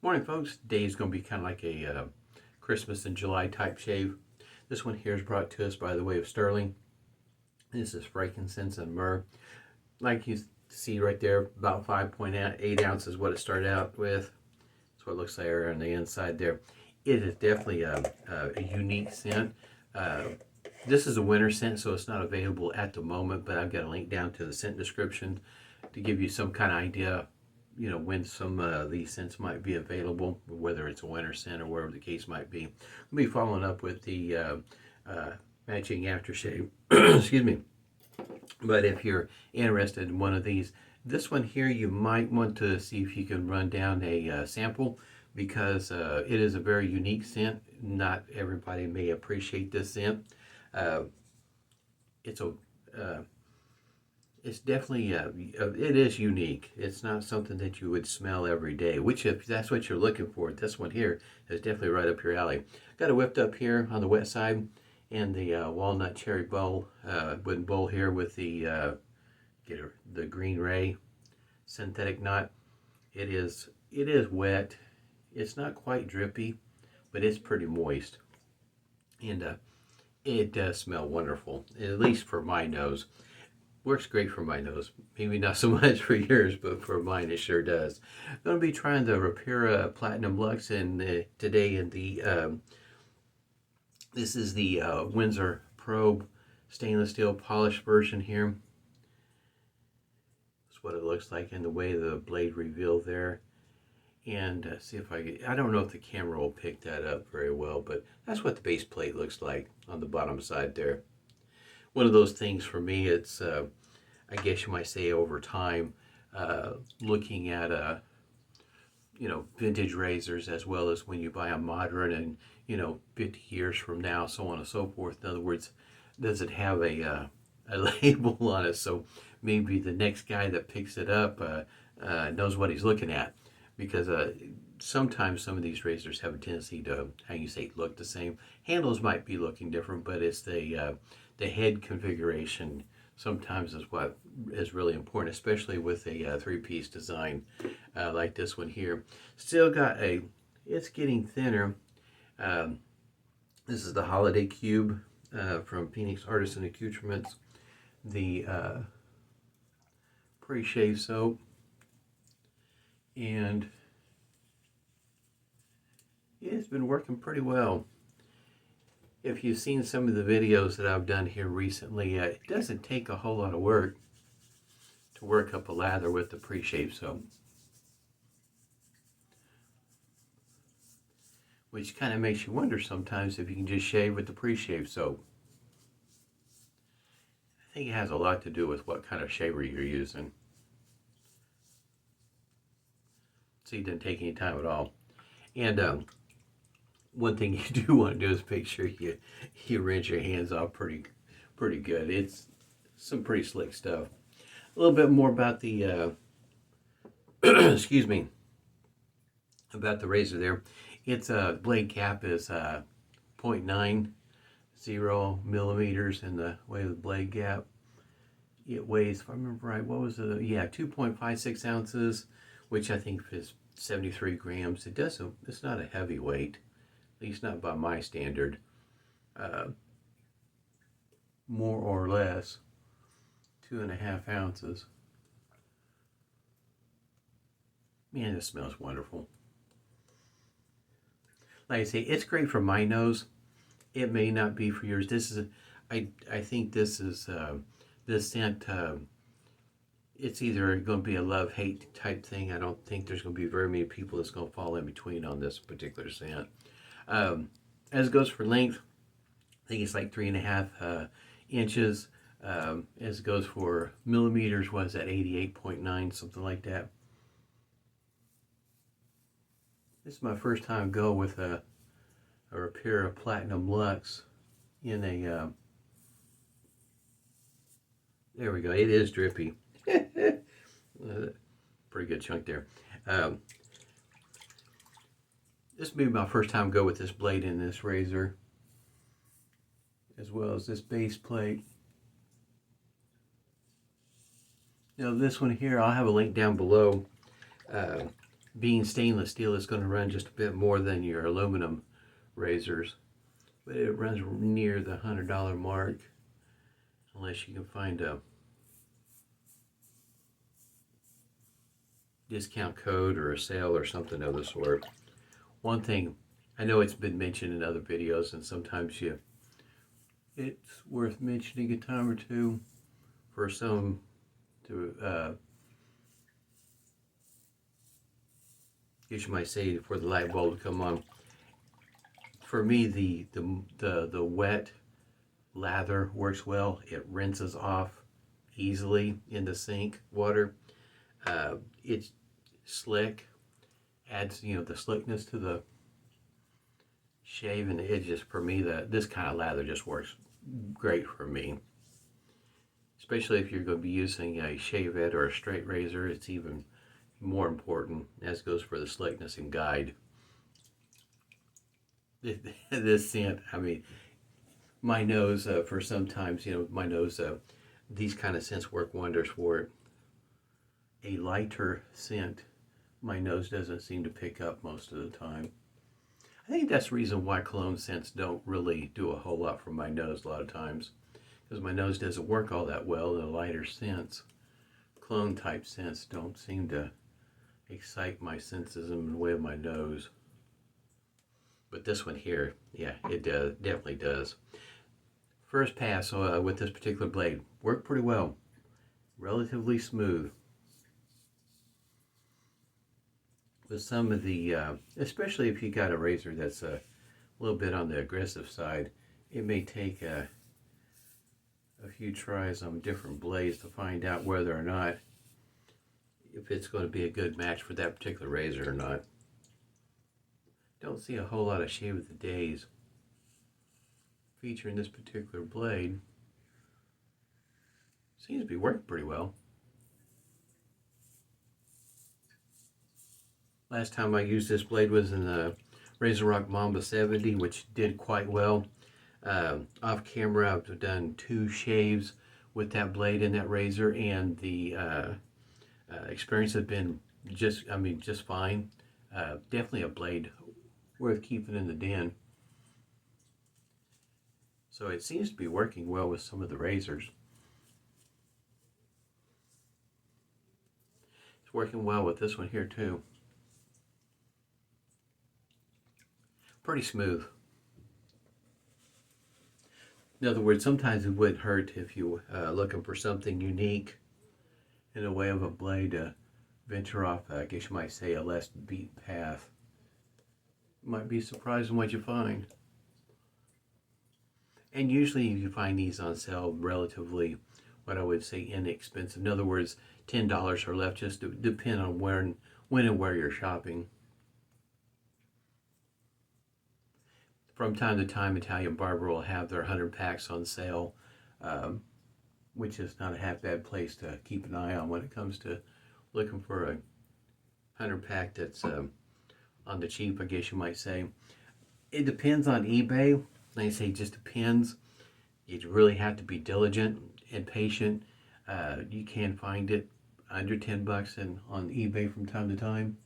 Morning, folks. Today is going to be kind of like a Christmas in July type shave. This one here is brought to us by the way of Stirling. This is Frankincense and Myrrh. Like you see right there, about 5.8 ounces what it started out with. That's what it looks like on the inside there. It is definitely a unique scent. This is a winter scent, so it's not available at the moment, but I've got a link down to the scent description to give you some kind of idea, you know, when some of these scents might be available, whether it's a winter scent or whatever the case might be. We'll be following up with the matching aftershave. Excuse me. But if you're interested in one of these, this one here, you might want to see if you can run down a sample, because it is a very unique scent. Not everybody may appreciate this scent. It's definitely, it is unique. It's not something that you would smell every day, which if that's what you're looking for, this one here is definitely right up your alley. Got it whipped up here on the wet side, and the walnut cherry bowl, wooden bowl here with the Green Ray synthetic knot. It is wet. It's not quite drippy, but it's pretty moist. And it does smell wonderful, at least for my nose. Works great for my nose. Maybe not so much for yours, but for mine it sure does. I'm going to be trying the Rapira Platinum Luxe today in the, this is the Windsor Pro stainless steel polished version here. That's what it looks like in the way the blade revealed there. And see if I don't know if the camera will pick that up very well, but that's what the base plate looks like on the bottom side there. One of those things for me, it's, I guess you might say over time, looking at, you know, vintage razors as well as when you buy a modern and, you know, 50 years from now, so on and so forth. In other words, does it have a label on it? So maybe the next guy that picks it up knows what he's looking at. Because sometimes some of these razors have a tendency to, how you say, look the same. Handles might be looking different, but it's the head configuration sometimes is what is really important, especially with a three-piece design like this one here. Still got it's getting thinner. This is the Holliday cube from Phoenix Artisan Accoutrements. The Preshave soap. And it's been working pretty well. If you've seen some of the videos that I've done here recently, it doesn't take a whole lot of work to work up a lather with the Preshave soap, which kind of makes you wonder sometimes if you can just shave with the Preshave soap. I think it has a lot to do with what kind of shaver you're using. So it didn't take any time at all. And one thing you do want to do is make sure you rinse your hands off pretty good. It's some pretty slick stuff. A little bit more about the excuse me, about the razor there. Its blade cap is 0.90 millimeters in the way of the blade gap. It weighs, if I remember right, what was it? Yeah, 2.56 ounces. Which I think is 73 grams. It's not a heavy weight, at least not by my standard. More or less, 2.5 ounces. Man, this smells wonderful. Like I say, it's great for my nose. It may not be for yours. This is, I think this is, this scent, it's either going to be a love-hate type thing. I don't think there's going to be very many people that's going to fall in between on this particular scent. As it goes for length, I think it's like 3.5 inches. As it goes for millimeters, what is that, 88.9, something like that. This is my first time go with a Rapira Platinum Luxe in a, there we go, it is drippy. Pretty good chunk there. This may be my first time go with this blade in this razor, as well as this base plate. Now this one here, I'll have a link down below. Being stainless steel, is going to run just a bit more than your aluminum razors, but it runs near the $100 mark, unless you can find a discount code or a sale or something of the sort. One thing, I know it's been mentioned in other videos, and sometimes it's worth mentioning a time or two for some to, I guess you might say, for the light bulb to come on. For me, the wet lather works well. It rinses off easily in the sink water. It's slick, adds the slickness to the shave, and it just, for me, this kind of lather just works great for me. Especially if you're going to be using a shave head or a straight razor, it's even more important, as goes for the slickness and guide. This scent, I mean, my nose, for sometimes, my nose, these kind of scents work wonders for it. A lighter scent, my nose doesn't seem to pick up most of the time. I think that's the reason why cologne scents don't really do a whole lot for my nose a lot of times, because my nose doesn't work all that well. The lighter scents, cologne type scents, don't seem to excite my senses in the way of my nose. But this one here, yeah, it does, definitely does. First pass with this particular blade worked pretty well, relatively smooth. With some of the, especially if you got a razor that's a little bit on the aggressive side, it may take a few tries on different blades to find out whether or not if it's going to be a good match for that particular razor or not. Don't see a whole lot of shave of the days featuring this particular blade. Seems to be working pretty well. Last time I used this blade was in the Razor Rock Mamba 70, which did quite well. Off camera, I've done 2 shaves with that blade in that razor, and the experience has been just fine. Definitely a blade worth keeping in the den. So it seems to be working well with some of the razors. It's working well with this one here too. Pretty smooth. In other words, sometimes it wouldn't hurt if you looking for something unique in a way of a blade to venture off, I guess you might say, a less beaten path. You might be surprised in what you find. And usually you find these on sale relatively, what I would say, inexpensive. In other words, $10 or less, just to depend on when and where you're shopping. From time to time, Italian Barber will have their 100 packs on sale, which is not a half bad place to keep an eye on when it comes to looking for a 100 pack that's on the cheap, I guess you might say. It depends on eBay. Like I say, it just depends. You really have to be diligent and patient. You can find it under 10 bucks on eBay from time to time.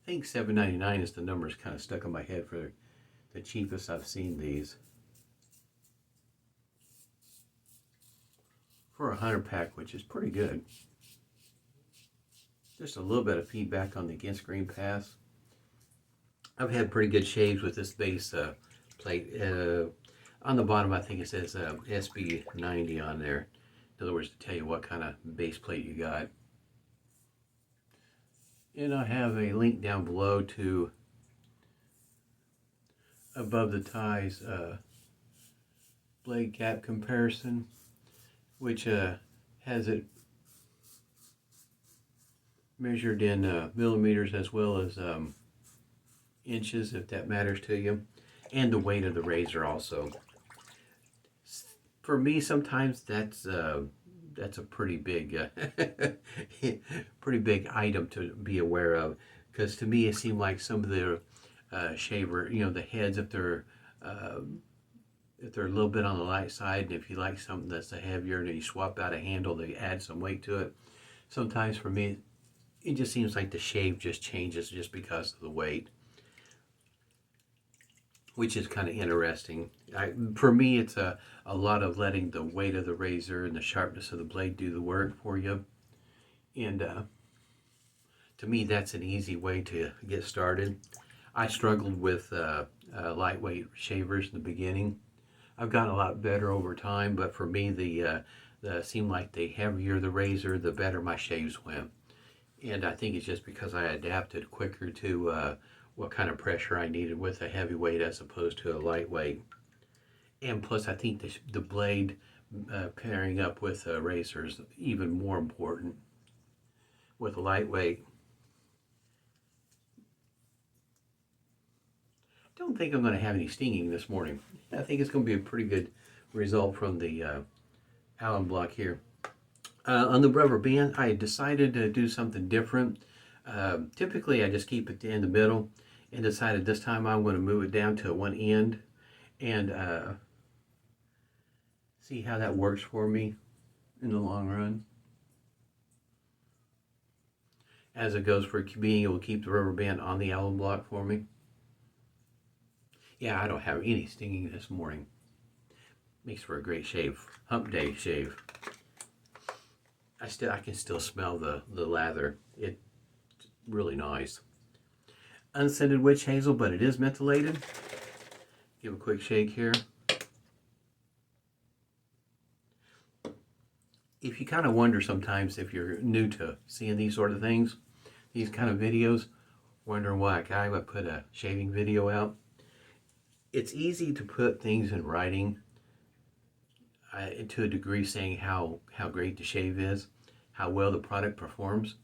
I think $7.99 is the number that's kind of stuck in my head for the cheapest I've seen these. For a 100 pack, which is pretty good. Just a little bit of feedback on the against grain pass. I've had pretty good shaves with this base plate. On the bottom, I think it says SB90 on there. In other words, to tell you what kind of base plate you got. And I have a link down below to Above the Ties blade gap comparison, which has it measured in millimeters as well as inches, if that matters to you, and the weight of the razor also. For me, sometimes that's a pretty big pretty big item to be aware of, because to me it seemed like some of the shaver, the heads, if they're if they're a little bit on the light side, and if you like something that's a heavier, and you swap out a handle to add some weight to it. Sometimes for me, it just seems like the shave just changes just because of the weight, which is kind of interesting. For me, it's a lot of letting the weight of the razor and the sharpness of the blade do the work for you. And to me, that's an easy way to get started. I struggled with lightweight shavers in the beginning. I've gotten a lot better over time, but for me, the seemed like the heavier the razor, the better my shaves went. And I think it's just because I adapted quicker to what kind of pressure I needed with a heavyweight as opposed to a lightweight. And plus, I think the blade pairing up with a razor is even more important with a lightweight. Don't think I'm going to have any stinging this morning. I think it's going to be a pretty good result from the alum block here. On the rubber band, I decided to do something different. Typically, I just keep it in the middle, and decided this time I'm going to move it down to one end and see how that works for me in the long run. As it goes for being able to keep the rubber band on the alum block for me. Yeah, I don't have any stinging this morning. Makes for a great shave. Hump day shave. I can still smell the lather. It's really nice. Unscented witch hazel, but it is mentholated. Give a quick shake here. If you kind of wonder sometimes, if you're new to seeing these sort of things, these kind of videos, wondering why a guy would put a shaving video out, it's easy to put things in writing to a degree, saying how great the shave is, how well the product performs,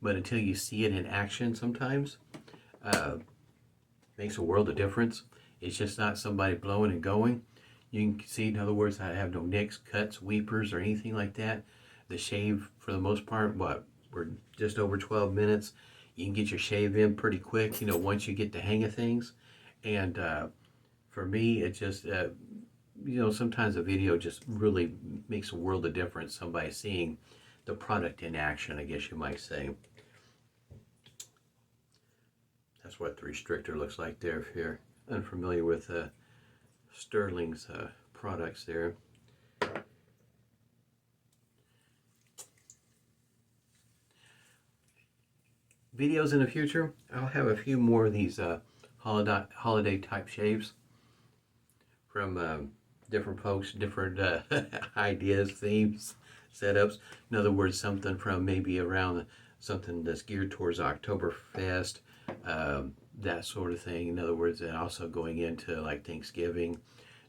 but until you see it in action sometimes, makes a world of difference. It's just not somebody blowing and going. You can see, in other words, I have no nicks, cuts, weepers, or anything like that. The shave, for the most part, we're just over 12 minutes. You can get your shave in pretty quick, once you get the hang of things. And for me, it just, sometimes a video just really makes a world of difference. Somebody seeing the product in action, I guess you might say. That's what the restrictor looks like there, if you're unfamiliar with Stirling's products there. Videos in the future, I'll have a few more of these holiday type shaves from different folks, different ideas, themes, setups. In other words, something from maybe around something that's geared towards Oktoberfest, that sort of thing. In other words, and also going into like Thanksgiving.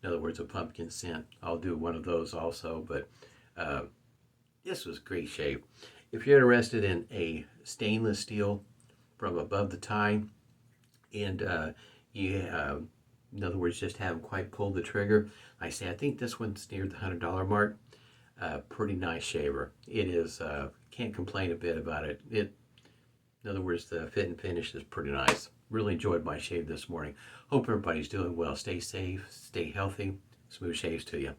In other words, a pumpkin scent. I'll do one of those also, but this was a great shave. If you're interested in a stainless steel from above the tie, and in other words, just haven't quite pulled the trigger, I think this one's near the $100 mark. Pretty nice shaver. It is, can't complain a bit about it. In other words, the fit and finish is pretty nice. Really enjoyed my shave this morning. Hope everybody's doing well. Stay safe, stay healthy. Smooth shaves to you.